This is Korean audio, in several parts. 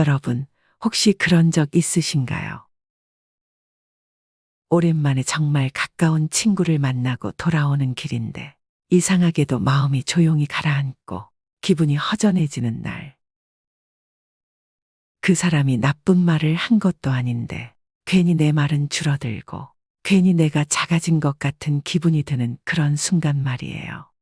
여러분, 혹시 그런 적 있으신가요? 오랜만에 정말 가까운 친구를 만나고 돌아오는 길인데, 이상하게도 마음이 조용히 가라앉고 기분이 허전해지는 날. 그 사람이 나쁜 말을 한 것도 아닌데, 괜히 내 말은 줄어들고, 괜히 내가 작아진 것 같은 기분이 드는 그런 순간 말이에요.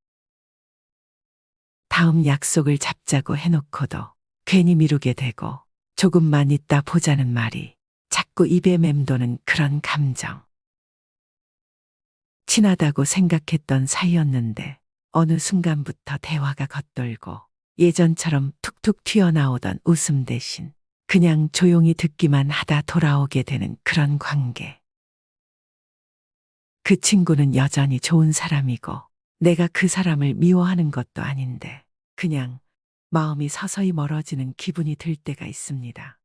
다음 약속을 잡자고 해놓고도 괜히 미루게 되고, 조금만 있다 보자는 말이 자꾸 입에 맴도는 그런 감정. 친하다고 생각했던 사이였는데 어느 순간부터 대화가 겉돌고 예전처럼 툭툭 튀어나오던 웃음 대신 그냥 조용히 듣기만 하다 돌아오게 되는 그런 관계. 그 친구는 여전히 좋은 사람이고 내가 그 사람을 미워하는 것도 아닌데 그냥 마음이 서서히 멀어지는 기분이 들 때가 있습니다.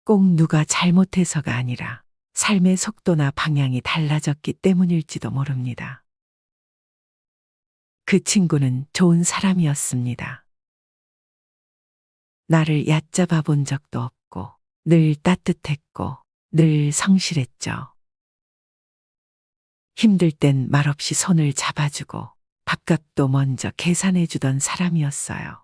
꼭 누가 잘못해서가 아니라 삶의 속도나 방향이 달라졌기 때문일지도 모릅니다. 그 친구는 좋은 사람이었습니다. 나를 얕잡아 본 적도 없고 늘 따뜻했고 늘 성실했죠. 힘들 땐 말없이 손을 잡아주고 밥값도 먼저 계산해 주던 사람이었어요.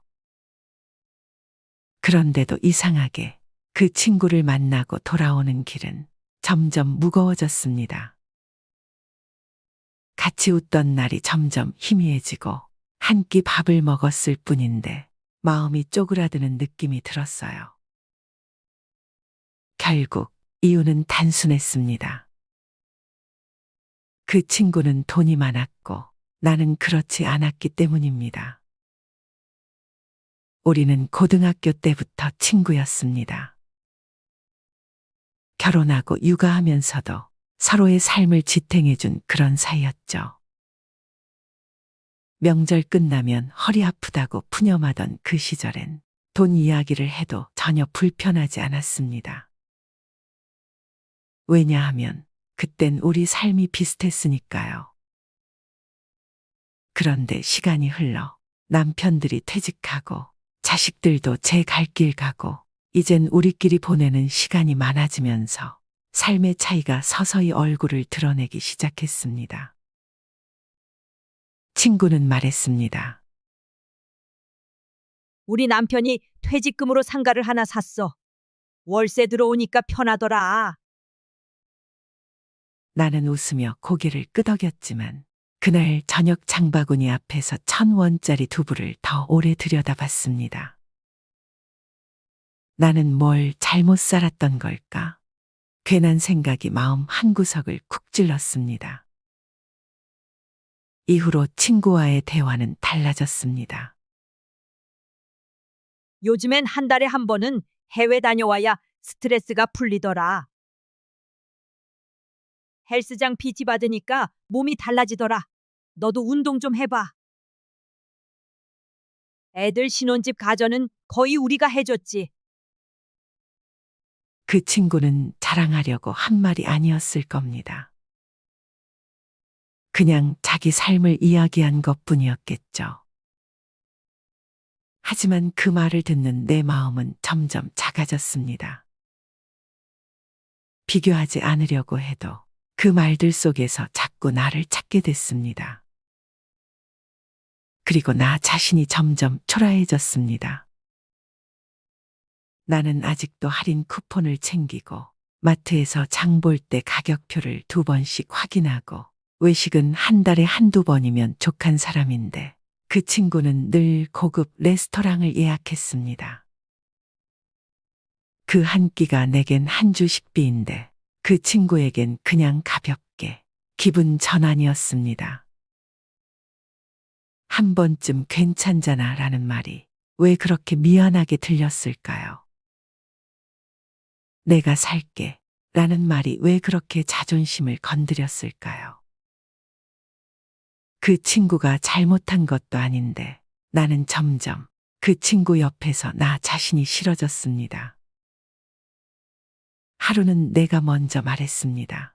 그런데도 이상하게 그 친구를 만나고 돌아오는 길은 점점 무거워졌습니다. 같이 웃던 날이 점점 희미해지고 한 끼 밥을 먹었을 뿐인데 마음이 쪼그라드는 느낌이 들었어요. 결국 이유는 단순했습니다. 그 친구는 돈이 많았고 나는 그렇지 않았기 때문입니다. 우리는 고등학교 때부터 친구였습니다. 결혼하고 육아하면서도 서로의 삶을 지탱해준 그런 사이였죠. 명절 끝나면 허리 아프다고 푸념하던 그 시절엔 돈 이야기를 해도 전혀 불편하지 않았습니다. 왜냐하면 그땐 우리 삶이 비슷했으니까요. 그런데 시간이 흘러 남편들이 퇴직하고 자식들도 제 갈 길 가고 이젠 우리끼리 보내는 시간이 많아지면서 삶의 차이가 서서히 얼굴을 드러내기 시작했습니다. 친구는 말했습니다. 우리 남편이 퇴직금으로 상가를 하나 샀어. 월세 들어오니까 편하더라. 나는 웃으며 고개를 끄덕였지만 그날 저녁 장바구니 앞에서 1,000원짜리 두부를 더 오래 들여다봤습니다. 나는 뭘 잘못 살았던 걸까? 괜한 생각이 마음 한구석을 쿡 찔렀습니다. 이후로 친구와의 대화는 달라졌습니다. 요즘엔 한 달에 한 번은 해외 다녀와야 스트레스가 풀리더라. 헬스장 PT 받으니까 몸이 달라지더라. 너도 운동 좀 해봐. 애들 신혼집 가전은 거의 우리가 해줬지. 그 친구는 자랑하려고 한 말이 아니었을 겁니다. 그냥 자기 삶을 이야기한 것뿐이었겠죠. 하지만 그 말을 듣는 내 마음은 점점 작아졌습니다. 비교하지 않으려고 해도 그 말들 속에서 자꾸 나를 찾게 됐습니다. 그리고 나 자신이 점점 초라해졌습니다. 나는 아직도 할인 쿠폰을 챙기고 마트에서 장 볼 때 가격표를 2번씩 확인하고 외식은 한 달에 한두 번이면 족한 사람인데 그 친구는 늘 고급 레스토랑을 예약했습니다. 그 한 끼가 내겐 한 주 식비인데 그 친구에겐 그냥 가볍게 기분 전환이었습니다. 한 번쯤 괜찮잖아 라는 말이 왜 그렇게 미안하게 들렸을까요? 내가 살게 라는 말이 왜 그렇게 자존심을 건드렸을까요? 그 친구가 잘못한 것도 아닌데 나는 점점 그 친구 옆에서 나 자신이 싫어졌습니다. 하루는 내가 먼저 말했습니다.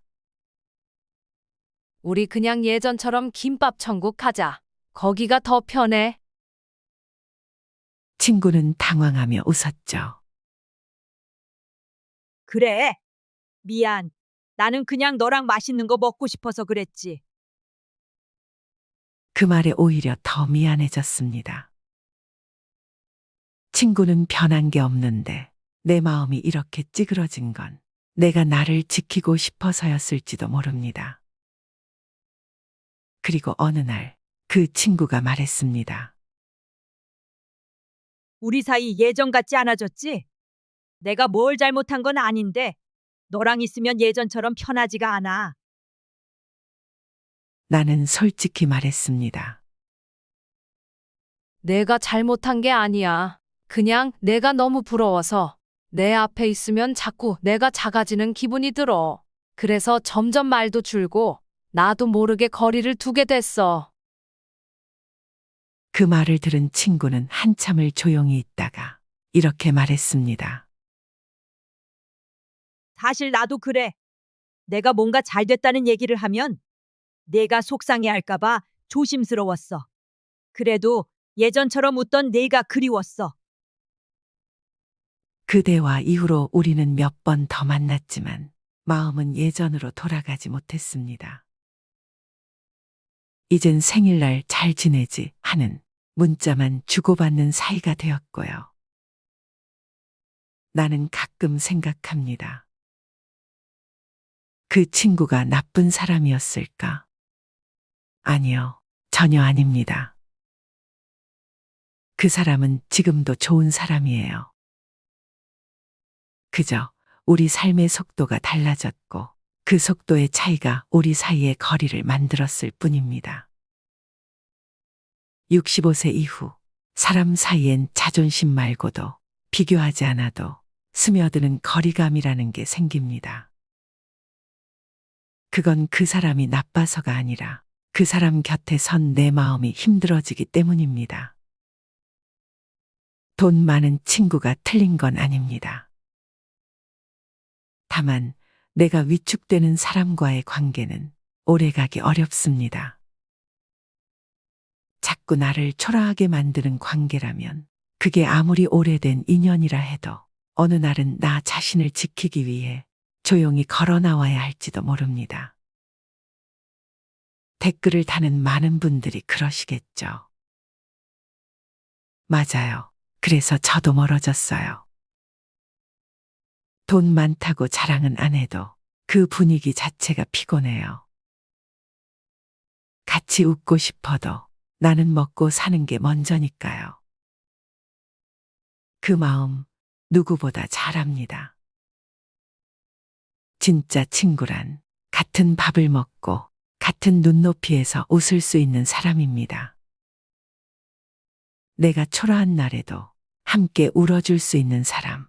우리 그냥 예전처럼 김밥 천국 가자. 거기가 더 편해. 친구는 당황하며 웃었죠. 그래. 미안. 나는 그냥 너랑 맛있는 거 먹고 싶어서 그랬지. 그 말에 오히려 더 미안해졌습니다. 친구는 변한 게 없는데 내 마음이 이렇게 찌그러진 건 내가 나를 지키고 싶어서였을지도 모릅니다. 그리고 어느 날 그 친구가 말했습니다. 우리 사이 예전 같지 않아졌지? 내가 뭘 잘못한 건 아닌데 너랑 있으면 예전처럼 편하지가 않아. 나는 솔직히 말했습니다. 내가 잘못한 게 아니야. 그냥 내가 너무 부러워서 내 앞에 있으면 자꾸 내가 작아지는 기분이 들어. 그래서 점점 말도 줄고 나도 모르게 거리를 두게 됐어. 그 말을 들은 친구는 한참을 조용히 있다가 이렇게 말했습니다. 사실 나도 그래. 내가 뭔가 잘 됐다는 얘기를 하면 내가 속상해 할까봐 조심스러웠어. 그래도 예전처럼 웃던 내가 그리웠어. 그 대화 이후로 우리는 몇 번 더 만났지만 마음은 예전으로 돌아가지 못했습니다. 이젠 생일날 잘 지내지 하는 문자만 주고받는 사이가 되었고요. 나는 가끔 생각합니다. 그 친구가 나쁜 사람이었을까? 아니요, 전혀 아닙니다. 그 사람은 지금도 좋은 사람이에요. 그저 우리 삶의 속도가 달라졌고 그 속도의 차이가 우리 사이의 거리를 만들었을 뿐입니다. 65세 이후 사람 사이엔 자존심 말고도 비교하지 않아도 스며드는 거리감이라는 게 생깁니다. 그건 그 사람이 나빠서가 아니라 그 사람 곁에 선 내 마음이 힘들어지기 때문입니다. 돈 많은 친구가 틀린 건 아닙니다. 다만 내가 위축되는 사람과의 관계는 오래가기 어렵습니다. 자꾸 나를 초라하게 만드는 관계라면 그게 아무리 오래된 인연이라 해도 어느 날은 나 자신을 지키기 위해 조용히 걸어 나와야 할지도 모릅니다. 댓글을 다는 많은 분들이 그러시겠죠. 맞아요. 그래서 저도 멀어졌어요. 돈 많다고 자랑은 안 해도 그 분위기 자체가 피곤해요. 같이 웃고 싶어도 나는 먹고 사는 게 먼저니까요. 그 마음 누구보다 잘 압니다. 진짜 친구란 같은 밥을 먹고 같은 눈높이에서 웃을 수 있는 사람입니다. 내가 초라한 날에도 함께 울어줄 수 있는 사람.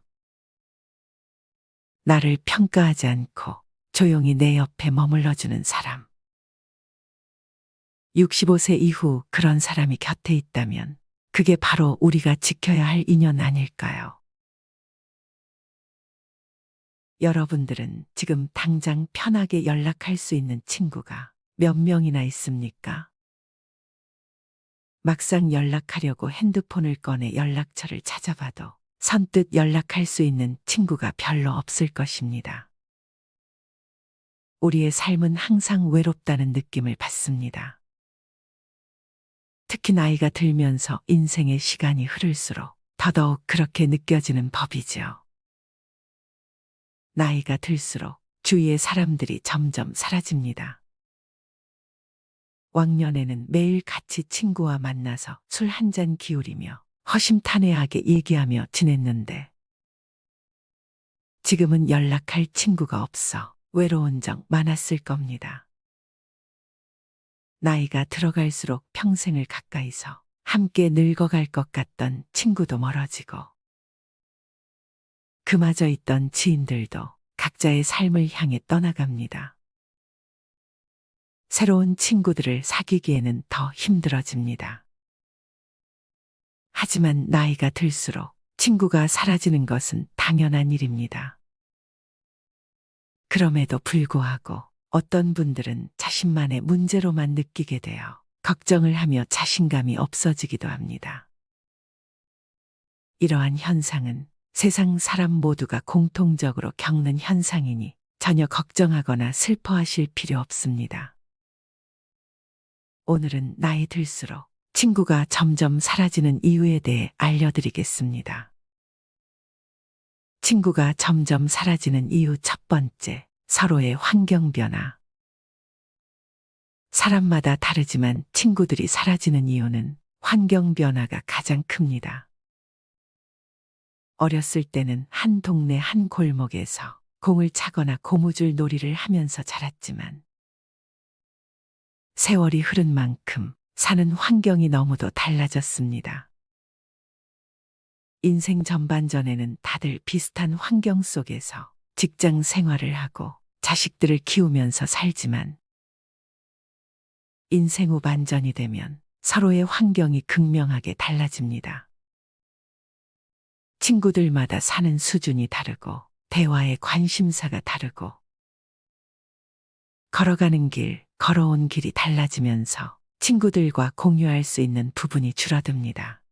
나를 평가하지 않고 조용히 내 옆에 머물러주는 사람. 65세 이후 그런 사람이 곁에 있다면 그게 바로 우리가 지켜야 할 인연 아닐까요? 여러분들은 지금 당장 편하게 연락할 수 있는 친구가 몇 명이나 있습니까? 막상 연락하려고 핸드폰을 꺼내 연락처를 찾아봐도 선뜻 연락할 수 있는 친구가 별로 없을 것입니다. 우리의 삶은 항상 외롭다는 느낌을 받습니다. 특히 나이가 들면서 인생의 시간이 흐를수록 더더욱 그렇게 느껴지는 법이지요. 나이가 들수록 주위의 사람들이 점점 사라집니다. 왕년에는 매일 같이 친구와 만나서 술 한 잔 기울이며 허심탄회하게 얘기하며 지냈는데 지금은 연락할 친구가 없어 외로운 적 많았을 겁니다. 나이가 들어갈수록 평생을 가까이서 함께 늙어갈 것 같던 친구도 멀어지고 그마저 있던 지인들도 각자의 삶을 향해 떠나갑니다. 새로운 친구들을 사귀기에는 더 힘들어집니다. 하지만 나이가 들수록 친구가 사라지는 것은 당연한 일입니다. 그럼에도 불구하고 어떤 분들은 자신만의 문제로만 느끼게 되어 걱정을 하며 자신감이 없어지기도 합니다. 이러한 현상은 세상 사람 모두가 공통적으로 겪는 현상이니 전혀 걱정하거나 슬퍼하실 필요 없습니다. 오늘은 나이 들수록 친구가 점점 사라지는 이유에 대해 알려드리겠습니다. 친구가 점점 사라지는 이유 첫 번째, 서로의 환경 변화. 사람마다 다르지만 친구들이 사라지는 이유는 환경 변화가 가장 큽니다. 어렸을 때는 한 동네 한 골목에서 공을 차거나 고무줄 놀이를 하면서 자랐지만 세월이 흐른 만큼 사는 환경이 너무도 달라졌습니다. 인생 전반전에는 다들 비슷한 환경 속에서 직장 생활을 하고 자식들을 키우면서 살지만 인생 후 반전이 되면 서로의 환경이 극명하게 달라집니다. 친구들마다 사는 수준이 다르고 대화의 관심사가 다르고 걸어가는 길, 걸어온 길이 달라지면서 친구들과 공유할 수 있는 부분이 줄어듭니다.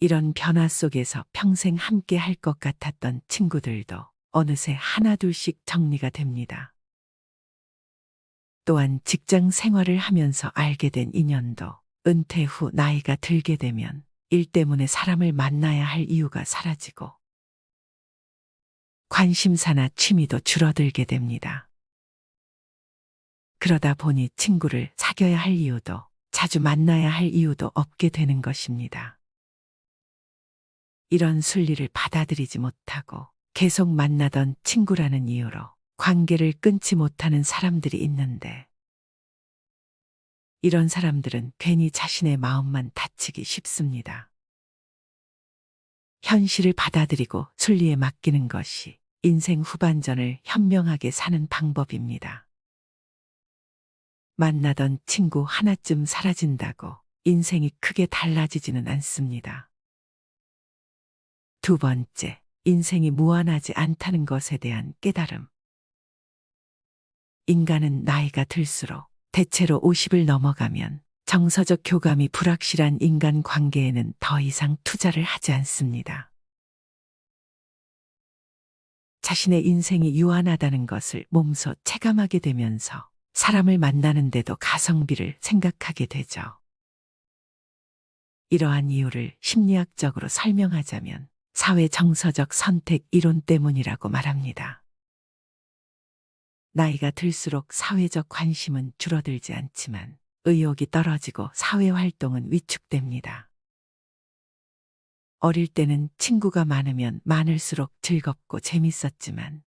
이런 변화 속에서 평생 함께 할 것 같았던 친구들도 어느새 하나둘씩 정리가 됩니다. 또한 직장 생활을 하면서 알게 된 인연도 은퇴 후 나이가 들게 되면 일 때문에 사람을 만나야 할 이유가 사라지고 관심사나 취미도 줄어들게 됩니다. 그러다 보니 친구를 사귀어야 할 이유도 자주 만나야 할 이유도 없게 되는 것입니다. 이런 순리를 받아들이지 못하고 계속 만나던 친구라는 이유로 관계를 끊지 못하는 사람들이 있는데 이런 사람들은 괜히 자신의 마음만 다치기 쉽습니다. 현실을 받아들이고 순리에 맡기는 것이 인생 후반전을 현명하게 사는 방법입니다. 만나던 친구 하나쯤 사라진다고 인생이 크게 달라지지는 않습니다. 두 번째, 인생이 무한하지 않다는 것에 대한 깨달음. 인간은 나이가 들수록 대체로 50을 넘어가면 정서적 교감이 불확실한 인간 관계에는 더 이상 투자를 하지 않습니다. 자신의 인생이 유한하다는 것을 몸소 체감하게 되면서 사람을 만나는데도 가성비를 생각하게 되죠. 이러한 이유를 심리학적으로 설명하자면 사회 정서적 선택 이론 때문이라고 말합니다. 나이가 들수록 사회적 관심은 줄어들지 않지만 의욕이 떨어지고 사회 활동은 위축됩니다. 어릴 때는 친구가 많으면 많을수록 즐겁고 재밌었지만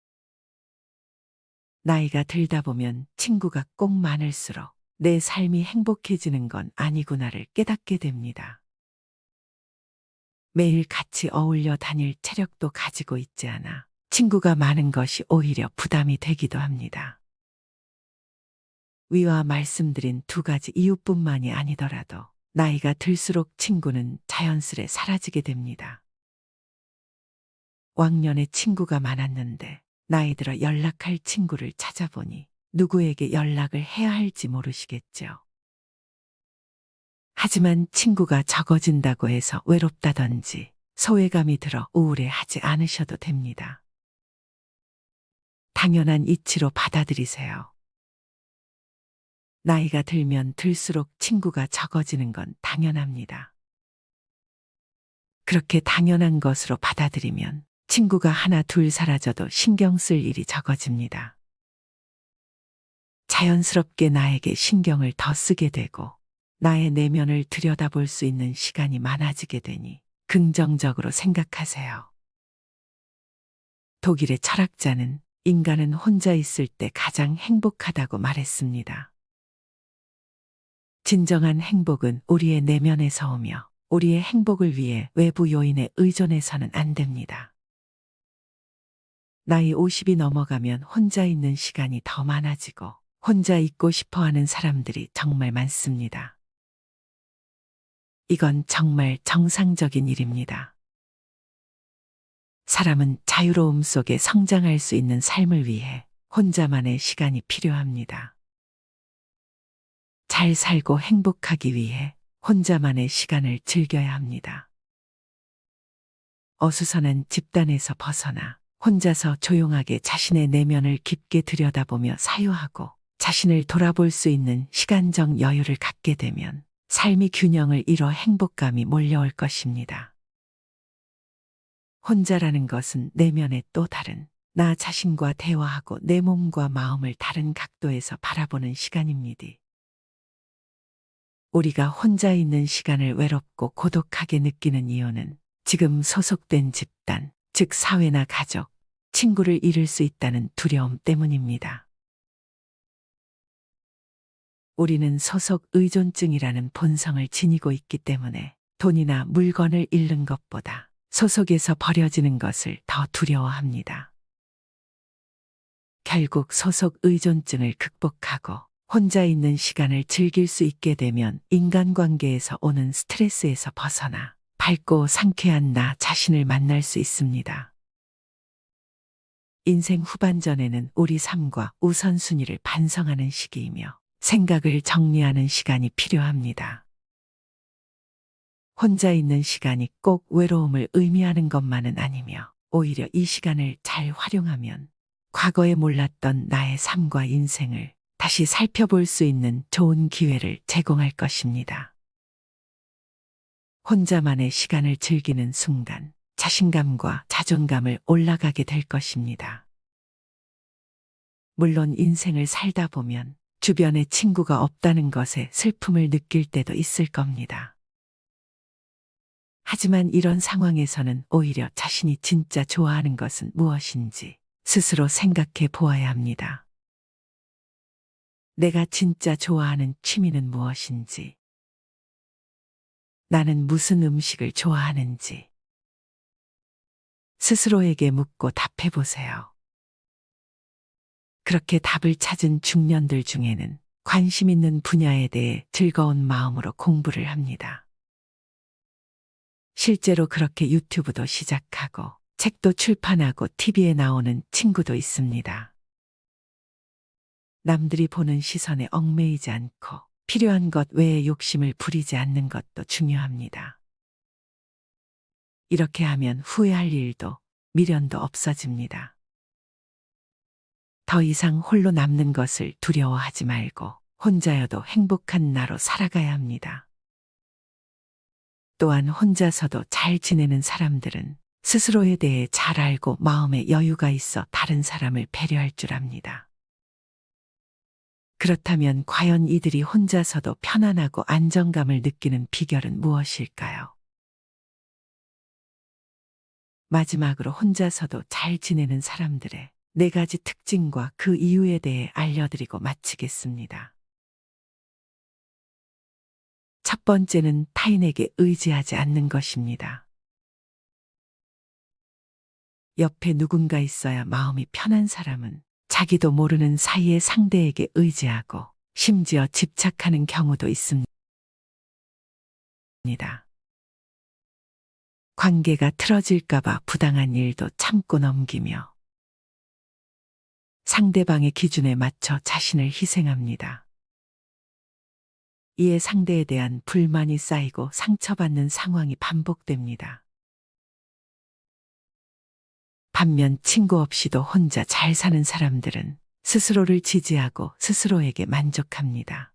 나이가 들다 보면 친구가 꼭 많을수록 내 삶이 행복해지는 건 아니구나를 깨닫게 됩니다. 매일 같이 어울려 다닐 체력도 가지고 있지 않아 친구가 많은 것이 오히려 부담이 되기도 합니다. 위와 말씀드린 두 가지 이유뿐만이 아니더라도 나이가 들수록 친구는 자연스레 사라지게 됩니다. 왕년에 친구가 많았는데 나이 들어 연락할 친구를 찾아보니 누구에게 연락을 해야 할지 모르시겠죠. 하지만 친구가 적어진다고 해서 외롭다든지 소외감이 들어 우울해하지 않으셔도 됩니다. 당연한 이치로 받아들이세요. 나이가 들면 들수록 친구가 적어지는 건 당연합니다. 그렇게 당연한 것으로 받아들이면 친구가 하나 둘 사라져도 신경 쓸 일이 적어집니다. 자연스럽게 나에게 신경을 더 쓰게 되고 나의 내면을 들여다볼 수 있는 시간이 많아지게 되니 긍정적으로 생각하세요. 독일의 철학자는 인간은 혼자 있을 때 가장 행복하다고 말했습니다. 진정한 행복은 우리의 내면에서 오며 우리의 행복을 위해 외부 요인에 의존해서는 안 됩니다. 나이 50이 넘어가면 혼자 있는 시간이 더 많아지고 혼자 있고 싶어 하는 사람들이 정말 많습니다. 이건 정말 정상적인 일입니다. 사람은 자유로움 속에 성장할 수 있는 삶을 위해 혼자만의 시간이 필요합니다. 잘 살고 행복하기 위해 혼자만의 시간을 즐겨야 합니다. 어수선한 집단에서 벗어나 혼자서 조용하게 자신의 내면을 깊게 들여다보며 사유하고 자신을 돌아볼 수 있는 시간적 여유를 갖게 되면 삶이 균형을 이뤄 행복감이 몰려올 것입니다. 혼자라는 것은 내면의 또 다른 나 자신과 대화하고 내 몸과 마음을 다른 각도에서 바라보는 시간입니다. 우리가 혼자 있는 시간을 외롭고 고독하게 느끼는 이유는 지금 소속된 집단, 즉 사회나 가족, 친구를 잃을 수 있다는 두려움 때문입니다. 우리는 소속 의존증이라는 본성을 지니고 있기 때문에 돈이나 물건을 잃는 것보다 소속에서 버려지는 것을 더 두려워합니다. 결국 소속 의존증을 극복하고 혼자 있는 시간을 즐길 수 있게 되면 인간관계에서 오는 스트레스에서 벗어나 밝고 상쾌한 나 자신을 만날 수 있습니다. 인생 후반전에는 우리 삶과 우선순위를 반성하는 시기이며 생각을 정리하는 시간이 필요합니다. 혼자 있는 시간이 꼭 외로움을 의미하는 것만은 아니며 오히려 이 시간을 잘 활용하면 과거에 몰랐던 나의 삶과 인생을 다시 살펴볼 수 있는 좋은 기회를 제공할 것입니다. 혼자만의 시간을 즐기는 순간 자신감과 자존감을 올라가게 될 것입니다. 물론 인생을 살다 보면 주변에 친구가 없다는 것에 슬픔을 느낄 때도 있을 겁니다. 하지만 이런 상황에서는 오히려 자신이 진짜 좋아하는 것은 무엇인지 스스로 생각해 보아야 합니다. 내가 진짜 좋아하는 취미는 무엇인지, 나는 무슨 음식을 좋아하는지 스스로에게 묻고 답해 보세요. 그렇게 답을 찾은 중년들 중에는 관심 있는 분야에 대해 즐거운 마음으로 공부를 합니다. 실제로 그렇게 유튜브도 시작하고 책도 출판하고 TV에 나오는 친구도 있습니다. 남들이 보는 시선에 얽매이지 않고 필요한 것 외에 욕심을 부리지 않는 것도 중요합니다. 이렇게 하면 후회할 일도 미련도 없어집니다. 더 이상 홀로 남는 것을 두려워하지 말고 혼자여도 행복한 나로 살아가야 합니다. 또한 혼자서도 잘 지내는 사람들은 스스로에 대해 잘 알고 마음에 여유가 있어 다른 사람을 배려할 줄 압니다. 그렇다면 과연 이들이 혼자서도 편안하고 안정감을 느끼는 비결은 무엇일까요? 마지막으로 혼자서도 잘 지내는 사람들의 4가지 특징과 그 이유에 대해 알려드리고 마치겠습니다. 첫 번째는 타인에게 의지하지 않는 것입니다. 옆에 누군가 있어야 마음이 편한 사람은 자기도 모르는 사이에 상대에게 의지하고 심지어 집착하는 경우도 있습니다. 관계가 틀어질까봐 부당한 일도 참고 넘기며 상대방의 기준에 맞춰 자신을 희생합니다. 이에 상대에 대한 불만이 쌓이고 상처받는 상황이 반복됩니다. 반면 친구 없이도 혼자 잘 사는 사람들은 스스로를 지지하고 스스로에게 만족합니다.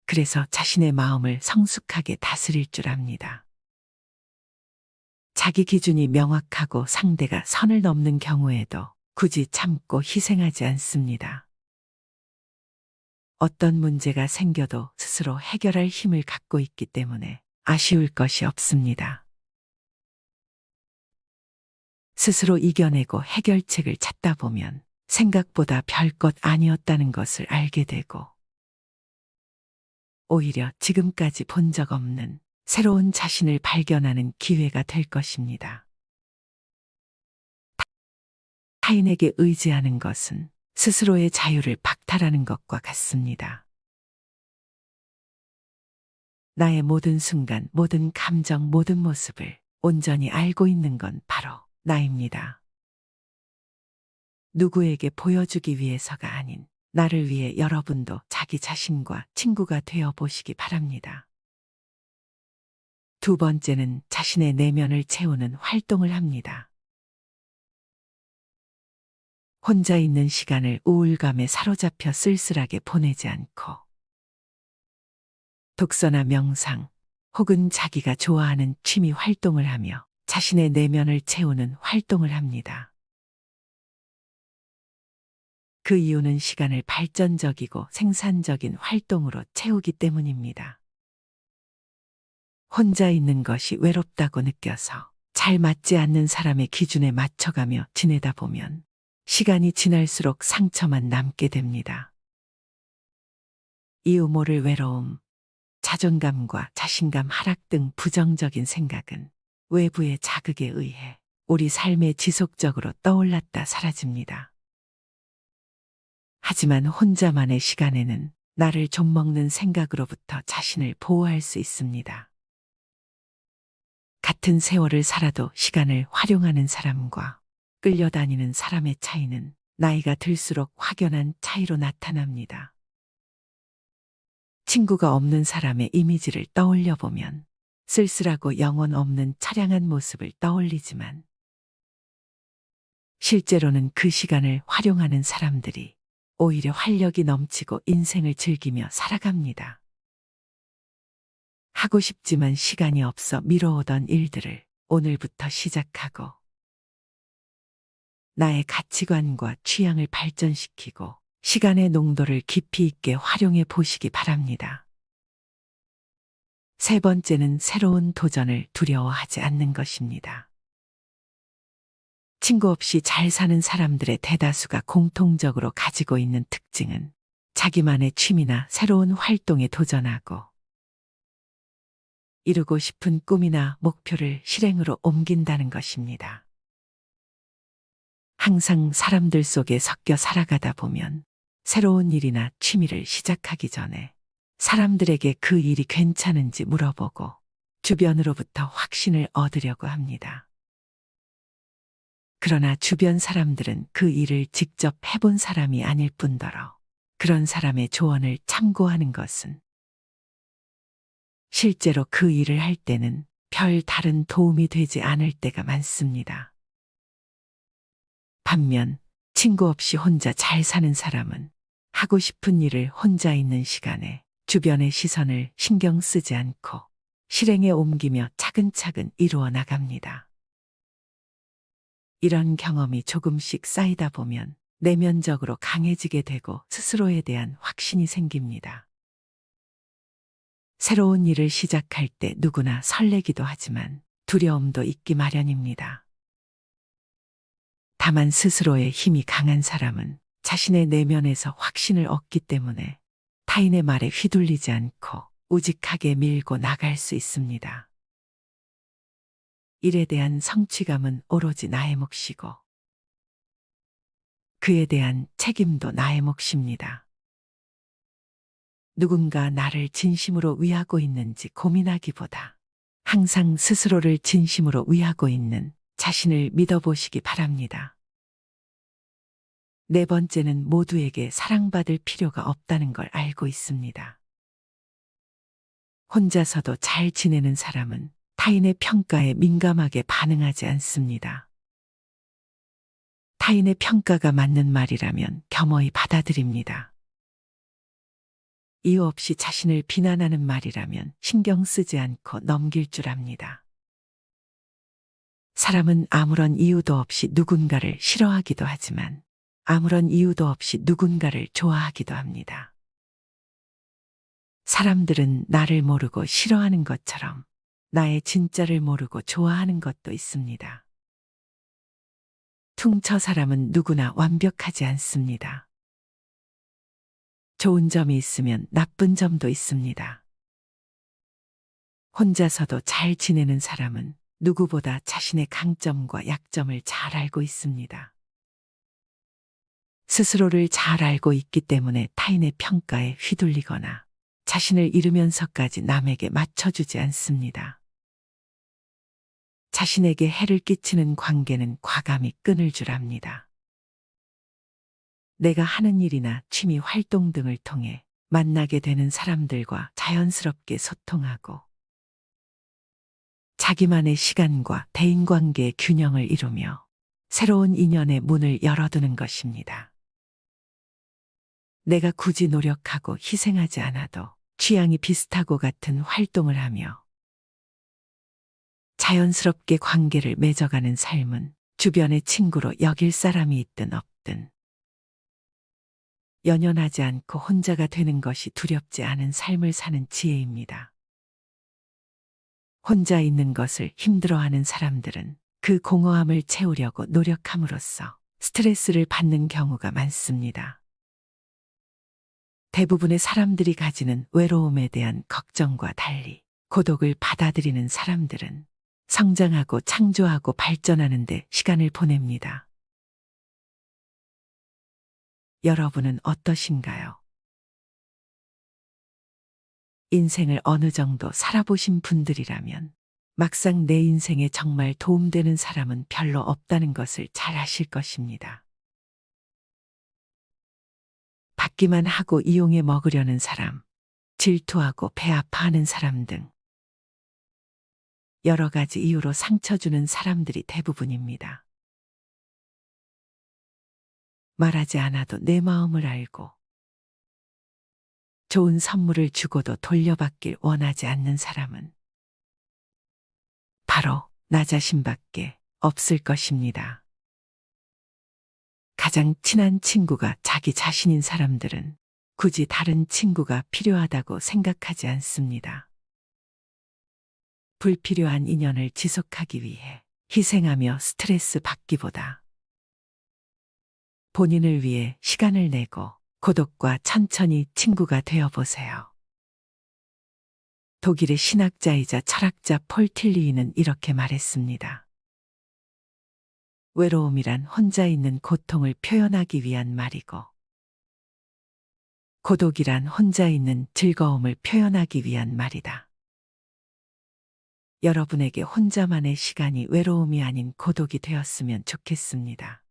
그래서 자신의 마음을 성숙하게 다스릴 줄 압니다. 자기 기준이 명확하고 상대가 선을 넘는 경우에도 굳이 참고 희생하지 않습니다. 어떤 문제가 생겨도 스스로 해결할 힘을 갖고 있기 때문에 아쉬울 것이 없습니다. 스스로 이겨내고 해결책을 찾다 보면 생각보다 별것 아니었다는 것을 알게 되고 오히려 지금까지 본 적 없는 새로운 자신을 발견하는 기회가 될 것입니다. 타인에게 의지하는 것은 스스로의 자유를 박탈하는 것과 같습니다. 나의 모든 순간, 모든 감정, 모든 모습을 온전히 알고 있는 건 바로 나입니다. 누구에게 보여주기 위해서가 아닌 나를 위해 여러분도 자기 자신과 친구가 되어 보시기 바랍니다. 두 번째는 자신의 내면을 채우는 활동을 합니다. 혼자 있는 시간을 우울감에 사로잡혀 쓸쓸하게 보내지 않고 독서나 명상 혹은 자기가 좋아하는 취미 활동을 하며 자신의 내면을 채우는 활동을 합니다. 그 이유는 시간을 발전적이고 생산적인 활동으로 채우기 때문입니다. 혼자 있는 것이 외롭다고 느껴서 잘 맞지 않는 사람의 기준에 맞춰가며 지내다 보면 시간이 지날수록 상처만 남게 됩니다. 이유 모를 외로움, 자존감과 자신감 하락 등 부정적인 생각은 외부의 자극에 의해 우리 삶에 지속적으로 떠올랐다 사라집니다. 하지만 혼자만의 시간에는 나를 좀먹는 생각으로부터 자신을 보호할 수 있습니다. 같은 세월을 살아도 시간을 활용하는 사람과 끌려다니는 사람의 차이는 나이가 들수록 확연한 차이로 나타납니다. 친구가 없는 사람의 이미지를 떠올려 보면 쓸쓸하고 영혼 없는 처량한 모습을 떠올리지만 실제로는 그 시간을 활용하는 사람들이 오히려 활력이 넘치고 인생을 즐기며 살아갑니다. 하고 싶지만 시간이 없어 미뤄오던 일들을 오늘부터 시작하고 나의 가치관과 취향을 발전시키고 시간의 농도를 깊이 있게 활용해 보시기 바랍니다. 세 번째는 새로운 도전을 두려워하지 않는 것입니다. 친구 없이 잘 사는 사람들의 대다수가 공통적으로 가지고 있는 특징은 자기만의 취미나 새로운 활동에 도전하고 이루고 싶은 꿈이나 목표를 실행으로 옮긴다는 것입니다. 항상 사람들 속에 섞여 살아가다 보면 새로운 일이나 취미를 시작하기 전에 사람들에게 그 일이 괜찮은지 물어보고 주변으로부터 확신을 얻으려고 합니다. 그러나 주변 사람들은 그 일을 직접 해본 사람이 아닐 뿐더러 그런 사람의 조언을 참고하는 것은 실제로 그 일을 할 때는 별 다른 도움이 되지 않을 때가 많습니다. 반면 친구 없이 혼자 잘 사는 사람은 하고 싶은 일을 혼자 있는 시간에 주변의 시선을 신경 쓰지 않고 실행에 옮기며 차근차근 이루어 나갑니다. 이런 경험이 조금씩 쌓이다 보면 내면적으로 강해지게 되고 스스로에 대한 확신이 생깁니다. 새로운 일을 시작할 때 누구나 설레기도 하지만 두려움도 있기 마련입니다. 다만 스스로의 힘이 강한 사람은 자신의 내면에서 확신을 얻기 때문에 타인의 말에 휘둘리지 않고 우직하게 밀고 나갈 수 있습니다. 일에 대한 성취감은 오로지 나의 몫이고 그에 대한 책임도 나의 몫입니다. 누군가 나를 진심으로 위하고 있는지 고민하기보다 항상 스스로를 진심으로 위하고 있는 자신을 믿어보시기 바랍니다. 네 번째는 모두에게 사랑받을 필요가 없다는 걸 알고 있습니다. 혼자서도 잘 지내는 사람은 타인의 평가에 민감하게 반응하지 않습니다. 타인의 평가가 맞는 말이라면 겸허히 받아들입니다. 이유 없이 자신을 비난하는 말이라면 신경 쓰지 않고 넘길 줄 압니다. 사람은 아무런 이유도 없이 누군가를 싫어하기도 하지만 아무런 이유도 없이 누군가를 좋아하기도 합니다. 사람들은 나를 모르고 싫어하는 것처럼 나의 진짜를 모르고 좋아하는 것도 있습니다. 퉁쳐 사람은 누구나 완벽하지 않습니다. 좋은 점이 있으면 나쁜 점도 있습니다. 혼자서도 잘 지내는 사람은 누구보다 자신의 강점과 약점을 잘 알고 있습니다. 스스로를 잘 알고 있기 때문에 타인의 평가에 휘둘리거나 자신을 잃으면서까지 남에게 맞춰주지 않습니다. 자신에게 해를 끼치는 관계는 과감히 끊을 줄 압니다. 내가 하는 일이나 취미 활동 등을 통해 만나게 되는 사람들과 자연스럽게 소통하고 자기만의 시간과 대인관계의 균형을 이루며 새로운 인연의 문을 열어두는 것입니다. 내가 굳이 노력하고 희생하지 않아도 취향이 비슷하고 같은 활동을 하며 자연스럽게 관계를 맺어가는 삶은 주변의 친구로 여길 사람이 있든 없든 연연하지 않고 혼자가 되는 것이 두렵지 않은 삶을 사는 지혜입니다. 혼자 있는 것을 힘들어하는 사람들은 그 공허함을 채우려고 노력함으로써 스트레스를 받는 경우가 많습니다. 대부분의 사람들이 가지는 외로움에 대한 걱정과 달리 고독을 받아들이는 사람들은 성장하고 창조하고 발전하는 데 시간을 보냅니다. 여러분은 어떠신가요? 인생을 어느 정도 살아보신 분들이라면 막상 내 인생에 정말 도움되는 사람은 별로 없다는 것을 잘 아실 것입니다. 받기만 하고 이용해 먹으려는 사람, 질투하고 배 아파하는 사람 등 여러 가지 이유로 상처 주는 사람들이 대부분입니다. 말하지 않아도 내 마음을 알고 좋은 선물을 주고도 돌려받길 원하지 않는 사람은 바로 나 자신밖에 없을 것입니다. 가장 친한 친구가 자기 자신인 사람들은 굳이 다른 친구가 필요하다고 생각하지 않습니다. 불필요한 인연을 지속하기 위해 희생하며 스트레스 받기보다 본인을 위해 시간을 내고 고독과 천천히 친구가 되어 보세요. 독일의 신학자이자 철학자 폴 틸리히는 이렇게 말했습니다. 외로움이란 혼자 있는 고통을 표현하기 위한 말이고, 고독이란 혼자 있는 즐거움을 표현하기 위한 말이다. 여러분에게 혼자만의 시간이 외로움이 아닌 고독이 되었으면 좋겠습니다.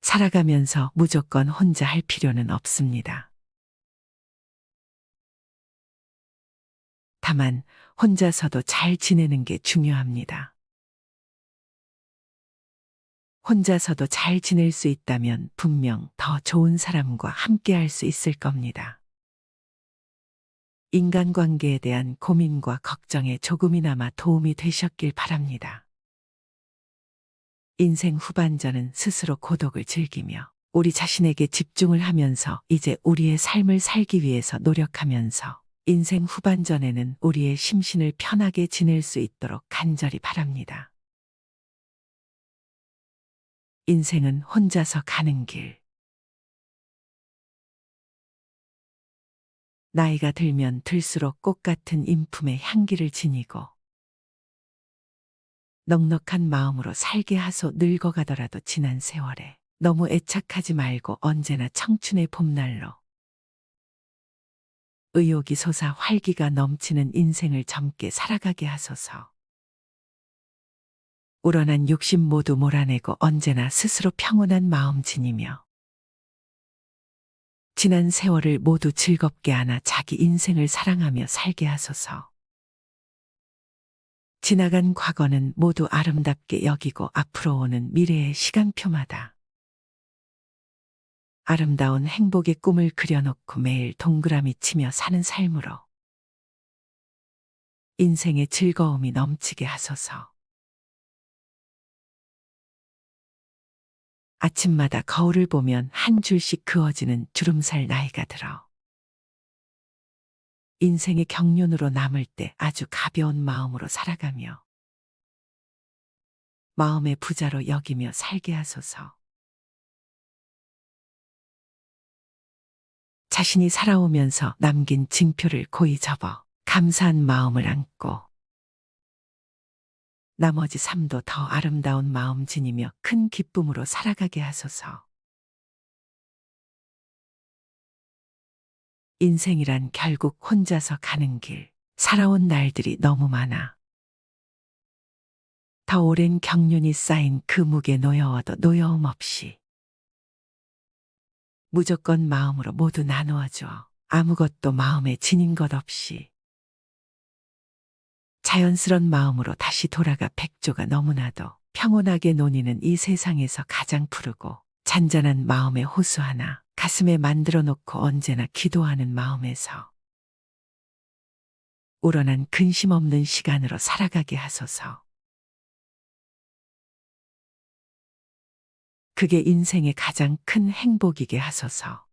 살아가면서 무조건 혼자 할 필요는 없습니다. 다만 혼자서도 잘 지내는 게 중요합니다. 혼자서도 잘 지낼 수 있다면 분명 더 좋은 사람과 함께 할 수 있을 겁니다. 인간관계에 대한 고민과 걱정에 조금이나마 도움이 되셨길 바랍니다. 인생 후반전은 스스로 고독을 즐기며 우리 자신에게 집중을 하면서 이제 우리의 삶을 살기 위해서 노력하면서 인생 후반전에는 우리의 심신을 편하게 지낼 수 있도록 간절히 바랍니다. 인생은 혼자서 가는 길. 나이가 들면 들수록 꽃 같은 인품의 향기를 지니고 넉넉한 마음으로 살게 하소. 늙어가더라도 지난 세월에 너무 애착하지 말고 언제나 청춘의 봄날로 의욕이 솟아 활기가 넘치는 인생을 젊게 살아가게 하소서. 우러난 욕심 모두 몰아내고 언제나 스스로 평온한 마음 지니며 지난 세월을 모두 즐겁게 안아 자기 인생을 사랑하며 살게 하소서. 지나간 과거는 모두 아름답게 여기고 앞으로 오는 미래의 시간표마다 아름다운 행복의 꿈을 그려놓고 매일 동그라미 치며 사는 삶으로 인생의 즐거움이 넘치게 하소서. 아침마다 거울을 보면 한 줄씩 그어지는 주름살 나이가 들어 인생의 경륜으로 남을 때 아주 가벼운 마음으로 살아가며 마음의 부자로 여기며 살게 하소서. 자신이 살아오면서 남긴 징표를 고이 접어 감사한 마음을 안고 나머지 삶도 더 아름다운 마음 지니며 큰 기쁨으로 살아가게 하소서. 인생이란 결국 혼자서 가는 길, 살아온 날들이 너무 많아. 더 오랜 경륜이 쌓인 그 무게 노여워도 노여움 없이 무조건 마음으로 모두 나누어 주어 아무것도 마음에 지닌 것 없이 자연스런 마음으로 다시 돌아가 백조가 너무나도 평온하게 논이는 이 세상에서 가장 푸르고 잔잔한 마음의 호수 하나 가슴에 만들어 놓고 언제나 기도하는 마음에서 우러난 근심 없는 시간으로 살아가게 하소서. 그게 인생의 가장 큰 행복이게 하소서.